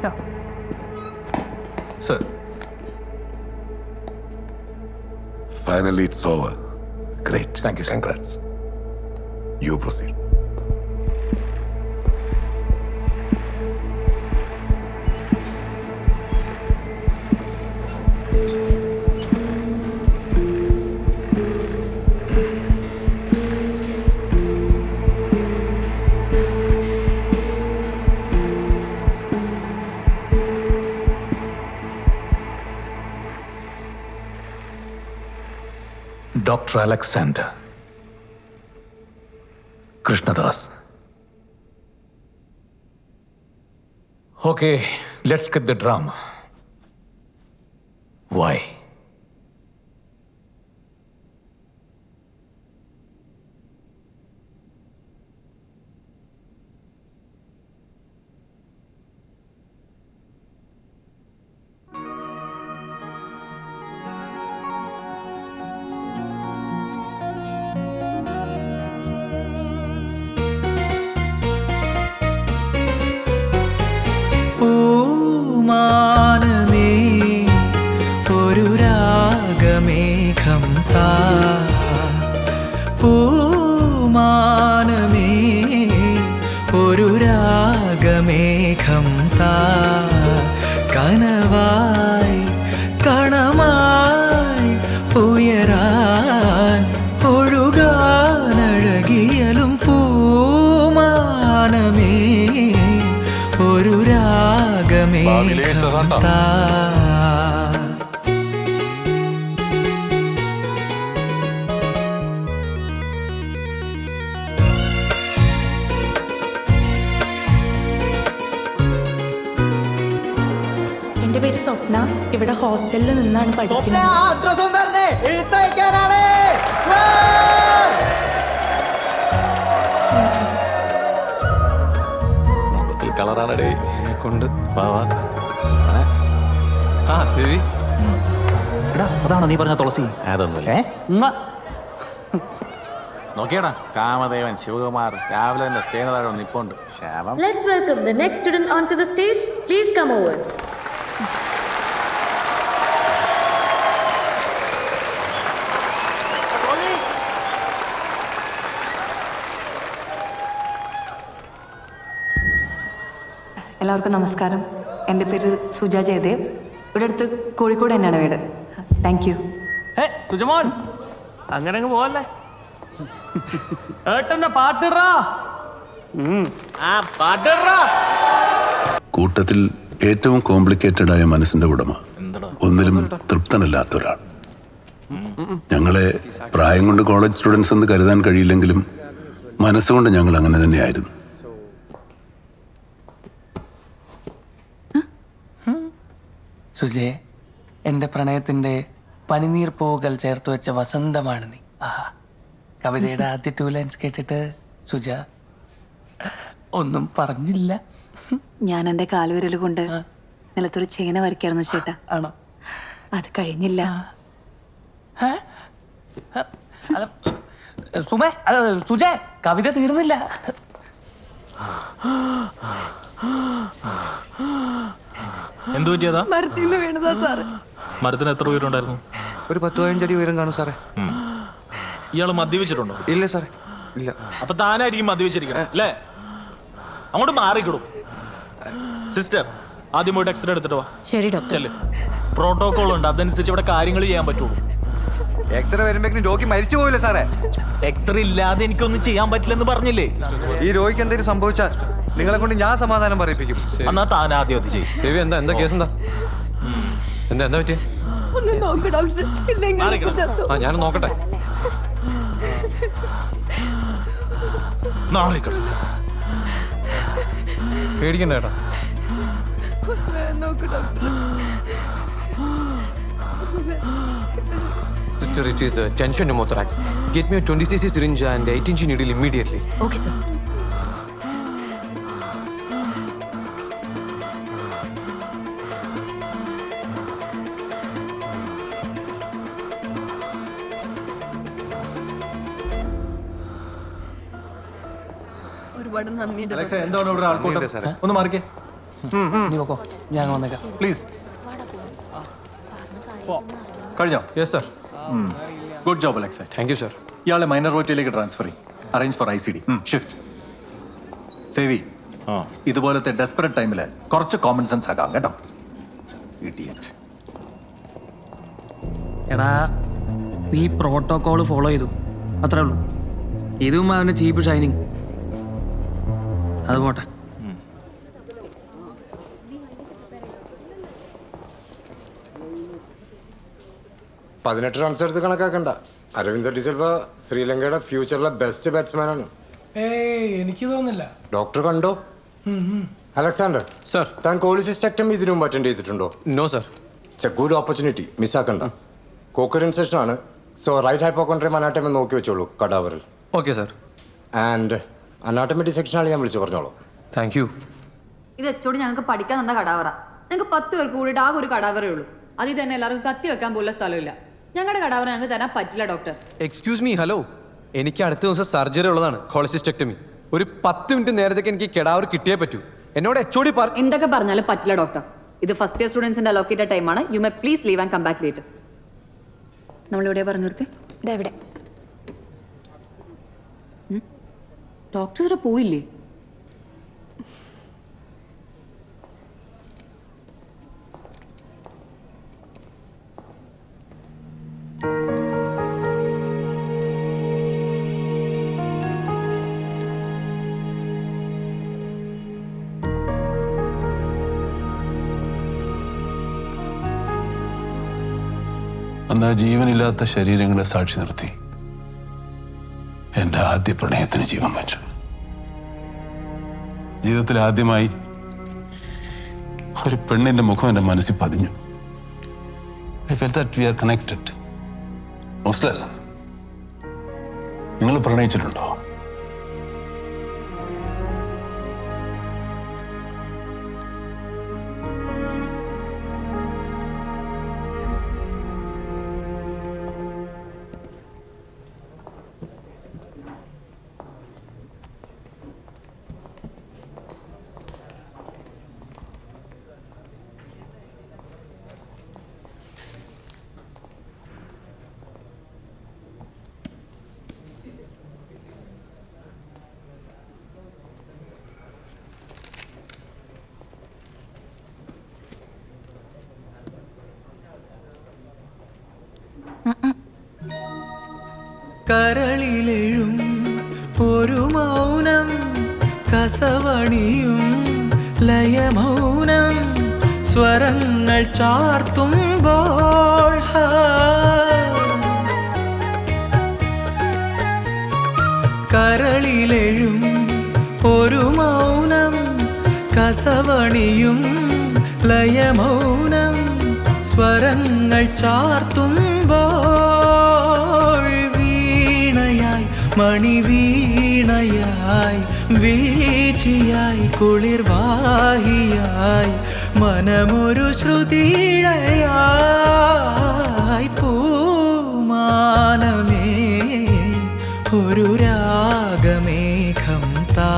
Sir. Sir. Finally, it's over. Great. Thank you, sir. Congrats. You proceed. Dr. Alexander Krishnadas. Okay, let's get the drama. Why? പൂമാനമേ ഒരു രാഗമേഘം താ പൂമാനമേ ഒരു രാഗമേഘം താ കനവായി കണമായി ഉയരാൻ ഒഴുകാനഴകിയലും പൂമാനമേ ഒരു രാഗമേഘം താ എൻ്റെ പേര് സ്വപ്ന. ഇവിടെ ഹോസ്റ്റലിൽ നിന്നാണ് പഠിക്കുന്നത്. കളറാണടേ എന്നെ കൊണ്ട് ശരി. എടാ അതാണോ നീ പറഞ്ഞ തുളസി? അതൊന്നുമില്ല. നോക്കിയടാ കാമദേവൻ ശിവകുമാർ രാവിലെ തന്നെ സ്റ്റേന് താഴെ നിപ്പുണ്ട്. ശാപം. Let's welcome the next student onto the stage. Please come over. എല്ലാവർക്കും നമസ്കാരം. എൻ്റെ പേര് സുജ ജയദേവ്. ഇവിടെ അടുത്ത് കോഴിക്കോട് തന്നെയാണ് വീട്. Thank you. സുജമോൻ അങ്ങനെ അങ്ങ് പോവല്ലേ. ഏട്ടന്റെ പാട്ടിടാ. കൂട്ടത്തിൽ ഏറ്റവും കോംപ്ലിക്കേറ്റഡ് ആയ മനസ്സിന്റെ ഉടമ, ഒന്നിലും തൃപ്തനല്ലാത്ത ഒരാൾ. ഞങ്ങളെ പ്രായം കൊണ്ട് കോളേജ് സ്റ്റുഡൻസ് എന്ന് കരുതാൻ കഴിയില്ലെങ്കിലും മനസ്സുകൊണ്ട് ഞങ്ങൾ അങ്ങനെ തന്നെയായിരുന്നു. സുജേ, എൻ്റെ പ്രണയത്തിന്റെ പനിനീർ പൂവുകൾ ചേർത്ത് വെച്ച വസന്തമാണ് നീ. ആഹാ, കവിതയുടെ ആദ്യ 2 ലൈൻസ് കേട്ടിട്ട് സുജ ഒന്നും പറഞ്ഞില്ല. ഞാൻ എൻ്റെ കാൽവിരൽ കൊണ്ട് നിലത്തൊരു ചേന വരയ്ക്കായിരുന്നു ചേട്ടാ. ആണോ? അത് കഴിഞ്ഞില്ല. സുമേ, സുജേ, കവിത തീർന്നില്ല. എന്തു പറ്റിയതാ? മരത്തിന്ന് വീണതാ സാറ്. മരത്തിന് എത്ര ഉയരമുണ്ടായിരുന്നു? ഒരു 10-15 അടി ഉയരം കാണും സാറേ. ഇയാള് മദ്യപിച്ചിട്ടുണ്ടോ? ഇല്ല സാറേ, ഇല്ല. അപ്പൊ താനായിരിക്കും മദ്യപിച്ചിരിക്കണം അല്ലേ? അങ്ങോട്ട് മാറിക്കിടും. സിസ്റ്റർ, ആദ്യം പോയിട്ട് എക്സ്റേ എടുത്തിട്ട് വാ. ശരി ഡോക്ടർ. ചെല്ല്. പ്രോട്ടോകോൾ ഉണ്ട്, അതനുസരിച്ച് ഇവിടെ കാര്യങ്ങൾ ചെയ്യാൻ പറ്റുള്ളൂ. എക്സ്റേ വരുമ്പോഴേക്കും രോഗി മരിച്ചു പോയില്ല സാറേ. എക്സ്റേ ഇല്ലാതെ എനിക്കൊന്നും ചെയ്യാൻ പറ്റില്ലെന്ന് പറഞ്ഞില്ലേ? ഈ രോഗിക്ക് എന്തെങ്കിലും സംഭവിച്ചാൽ നിങ്ങളെ കൊണ്ട് ഞാൻ സമാധാനം പറയിപ്പിക്കും. എന്നാ താൻ ആദ്യം അത് ചെയ്യും. എന്താ കേസ് എന്താ പറ്റിയ? ഒന്ന് നോക്ക് ഡോക്ടർ, ഇല്ലെങ്കിൽ ചത്തു. ഞാൻ നോക്കട്ടെ. പേടിക്കണ്ട ഏട്ടാ. നോക്ക് doctor. Sister, it is tension pneumothorax. Get me a 20cc syringe and 8-inch needle immediately. Okay sir. എന്താണ് ഇവിടെ ആൾക്കൂട്ടം? ഒന്ന് മാറിക്കേ. നീ പോക്കോ, ഞാൻ വന്നേക്കാം. പ്ലീസ്. കഴിഞ്ഞോ? Yes, sir. ഗുഡ് ജോബ് അലക്സേ. Thank you, sir. ഇയാളെ മൈനർ റോറ്റിലേക്ക് ട്രാൻസ്ഫർ ചെയ്യും. Arrange for ICD. ഷിഫ്റ്റ്. സേവി, ഇതുപോലത്തെ ഡെസ്പറേറ്റ് ടൈമിൽ കുറച്ച് കോമൺ സെൻസ് ആകാം കേട്ടോ. ഇഡിയറ്റ്. എടാ, നീ പ്രോട്ടോകോൾ ഫോളോ ചെയ്തു, അത്രേ ഉള്ളൂ. ഇതും അവൻ്റെ ചീപ്പ് ഷൈനിങ്. അത് പോട്ടെ. പതിനെട്ട് റൺസ് എടുത്ത് കണക്കാക്കണ്ട. അരവിന്ദ് ഡിസിൽവ ശ്രീലങ്കയുടെ ഫ്യൂച്ചറിലെ ബെസ്റ്റ് ബാറ്റ്സ്മാനാണ്. എനിക്ക് തോന്നുന്നില്ല. ഡോക്ടർ കണ്ടോ? Alexander Sir. താൻ കോളിസിസ്റ്റക്ടമി ഇതിനു മുമ്പ് അറ്റൻഡ് ചെയ്തിട്ടുണ്ടോ? No, sir. It's a good opportunity, മിസ്സാക്കണ്ട. കോക്കറിൻ സെഷനാണ്. സോ റൈറ്റ് ഹൈപ്പോകോൺട്രിയം അനാട്ടമി നോക്കി വെച്ചോളൂ കടാവറിൽ. Okay, sir. ആൻഡ് അനാട്ടമി ഡിസെക്ഷനാണ് ഞാൻ വിളിച്ചു പറഞ്ഞോളൂ. Thank you. ഇത് എച്ചോട് ഞങ്ങൾക്ക് പഠിക്കാൻ തന്ന കടാവറ. ഞങ്ങൾക്ക് 10 പേർക്ക് കൂടിയിട്ട് ആകെ ഒരു കടാവറേ ഉള്ളൂ. അതിൽ തന്നെ എല്ലാവർക്കും കത്തി വെക്കാൻ പോലുള്ള സ്ഥലമില്ല. ഞങ്ങളുടെ കടാവറ ഞങ്ങൾക്ക് തരാൻ പറ്റില്ല ഡോക്ടർ. Excuse me, hello. എനിക്ക് അടുത്ത ദിവസം സർജറി ഉള്ളതാണ്, കോളിസിസ്റ്റക്ടമി. ഒരു 10 മിനിറ്റ് നേരത്തേക്ക് എനിക്ക് കെടാവർ കിട്ടിയേ പറ്റൂ. എന്നോട് HOD എന്തൊക്കെ പറഞ്ഞാലും പറ്റില്ല ഡോക്ടർ. ഇത് ഫസ്റ്റ് ഇയർ സ്റ്റുഡൻസിന്റെ അലോക്കേറ്റഡ് ടൈമാണ്. You may please leave and come back later. നമ്മളിവിടെ പറഞ്ഞു നിർത്തി. ഇതെവിടെ ഡോക്ടർ ഇതുവരെ പോയില്ലേ? അന്ന് ആ ജീവനില്ലാത്ത ശരീരങ്ങളെ സാക്ഷി നിർത്തി എൻ്റെ ആദ്യ പ്രണയത്തിന് ജീവൻ വെച്ചു. ജീവിതത്തിൽ ആദ്യമായി ഒരു പെണ്ണിന്റെ മുഖം എൻ്റെ മനസ്സിൽ പതിഞ്ഞു. I felt that we are connected. മോസ്റ്റർ, നിങ്ങൾ പ്രണയിച്ചിട്ടുണ്ടോ? കരളിലെഴും ഒരു മൗനം, കസവണിയും ലയമൗനം, സ്വരങ്ങൾ ചാർത്തുമ്പോൾ കരളിലെഴും ഒരു മൗനം, കസവണിയും ലയമൗനം, സ്വരങ്ങൾ ചാർത്തുമ്പോൾ വീണയായി മണിവീണയായി വീച്ചിയായി കുളിർവാഹിയായി മനമൊരു ശ്രുതിഴയായി പൂമാനമേ ഒരു രാഗമേഘം താ.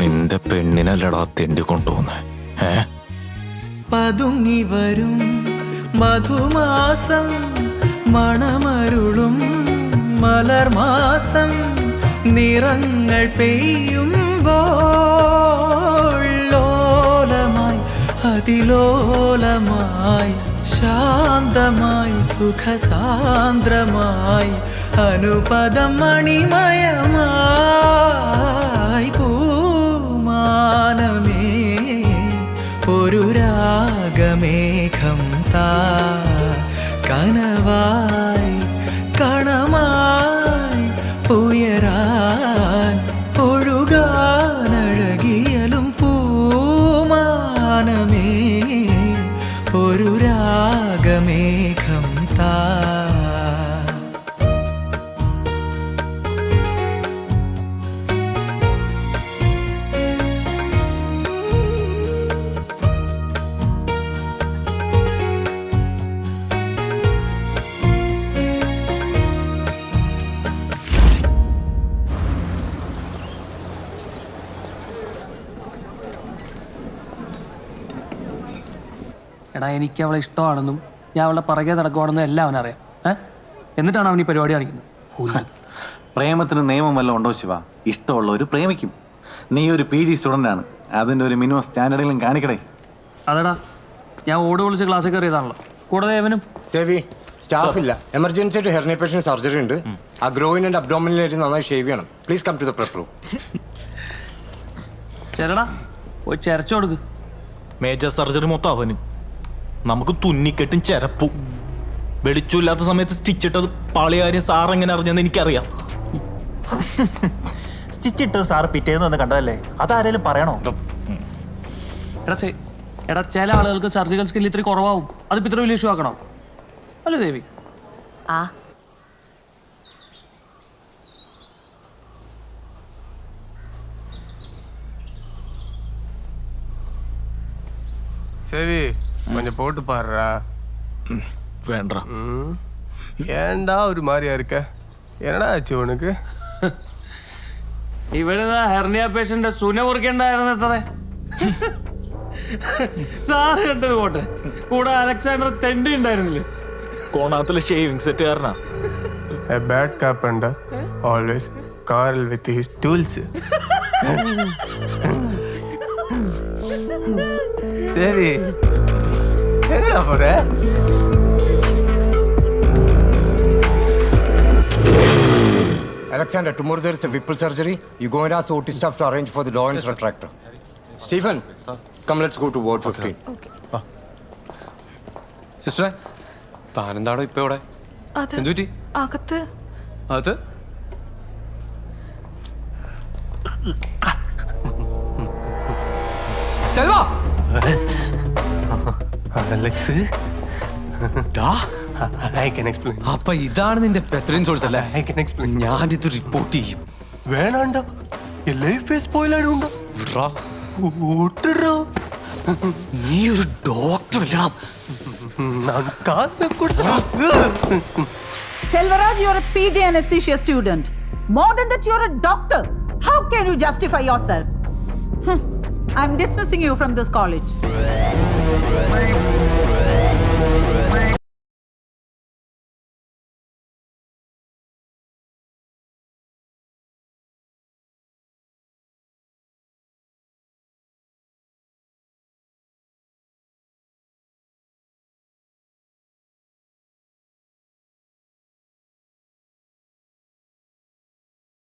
നിന്റെ പെണ്ണിനല്ലടാ തെണ്ടി കൊണ്ടുപോന്നെ. പതുങ്ങി വരും മധുമാസം, മണമരുളും മലർമാസം, നിറങ്ങൾ പെയ്യുമ്പോൾ ലോലമായി അതിലോലമായി ശാന്തമായി സുഖസാന്ദ്രമായി അനുപദം മണിമയമായി പൂമാനമേ ഒരു രാഗമേഘം താ. കനവായി കണമായി ഉയരാൻ ഒഴുകാനഴകിയലും പൂ രാഗമേഘം താ എടാ എനിക്ക് അവളെ ഇഷ്ടമാണെന്നും ഞാൻ അവളെ പിറകെ നടക്കുവാണെന്നും എല്ലാം അവനറിയാം. എന്നിട്ടാണ് അവൻ ഈ പരിപാടി കാണിക്കുന്നത്. പ്രേമത്തിന് നിയമം വല്ലതും ഉണ്ടോ ശിവ? ഇഷ്ടമുള്ളവർ പ്രേമിക്കും. നീ ഒരു PG സ്റ്റുഡൻ്റ് ആണ്, അതിൻ്റെ ഒരു മിനിമം സ്റ്റാൻഡേർഡിലും കാണിക്കടേ. അതെടാ, ഞാൻ ഓട് വിളിച്ച് ക്ലാസ്സിൽ കയറിയതാണല്ലോ. കൂടാതെ അവനും സേവി സ്റ്റാഫ് ഇല്ല, എമർജൻസി ആയിട്ട് ഹെർണിയ പേഷ്യൻ സർജറി ഉണ്ട്. ആ ഗ്രോയിൻ ആൻഡ് അബ്ഡോമിനിലായിട്ട് നന്നായി ഷേവ് ചെയ്യണം. Please come to the prep room. ചേരടാ, പോയി ചെരച്ചു കൊടുക്ക്. മേജർ സർജറി മൊത്തം അവന്. നമുക്ക് തുന്നിക്കെട്ടും ചെരപ്പും. വെളിച്ചമില്ലാത്ത സമയത്ത് സ്റ്റിച്ചിട്ടത് പാളികാര്യം സാർ എങ്ങനെ അറിഞ്ഞെന്ന് എനിക്കറിയാം. സ്റ്റിച്ചിട്ട് സാറ് പിറ്റേന്ന് വന്ന് കണ്ടതല്ലേ, അതാരേലും പറയണോ? എടാ ചില ആളുകൾക്ക് സർജിക്കൽ സ്കിൽ ഇത്തിരി കുറവാകും. അതിപ്പോൾ ഇത്ര വലിയ ഇഷ്യൂ ആക്കണം അല്ലേ ദേവി? ആ சரி கொஞ்சம் போட்டு பாடுறா. വേണ്ട. ஏன்டா ஒரு மாதிரியா இருக்க? என்னடா ஆச்சு உனக்கு? ഇവിടുന്ന് ഹെർണിയ പേഷ്യന്റെ സുന മുറിക്കണ്ടായിരുന്നു അത്രേ. സാറ് കണ്ടത് പോട്ടെ, കൂടെ അലക്സാണ്ടർ തെണ്ടി ഉണ്ടായിരുന്നില്ലേ? കോണാത്തിലെ ഷേവിംഗ് സെറ്റ് കാരനാ. A bad carpenter always quarrel with his tools. சரி எங்கடா போற? Alexander, tomorrow there is a Whipple surgery. You go and ask OT staff to arrange for the Lawrence retractor. Stephen, come let's go to ward 15. സിസ്റ്ററെ, താനെന്താണോ ഇപ്പൊ ഇവിടെ? എന്തുപറ്റി? അകത്ത് അത് Selva, Alex, I can explain. അപ്പൊ ഇതാണ് നിന്റെ പെത്രൻ സോഴ്സ് അല്ലേ? I can explain. ഞാനിത് റിപ്പോർട്ട് ചെയ്യും. വേണാണ്ടോ, ലൈഫ് സ്പോയിൽ ആയിട്ടുണ്ടോ? വിട്രാ. ഓട്ടിടോ. നീ ഒരു ഡോക്ടർ അല്ല. Selvaraj, you're a PG anesthesia student. More than that, you're a doctor. How can you justify yourself? I'm dismissing you from this college.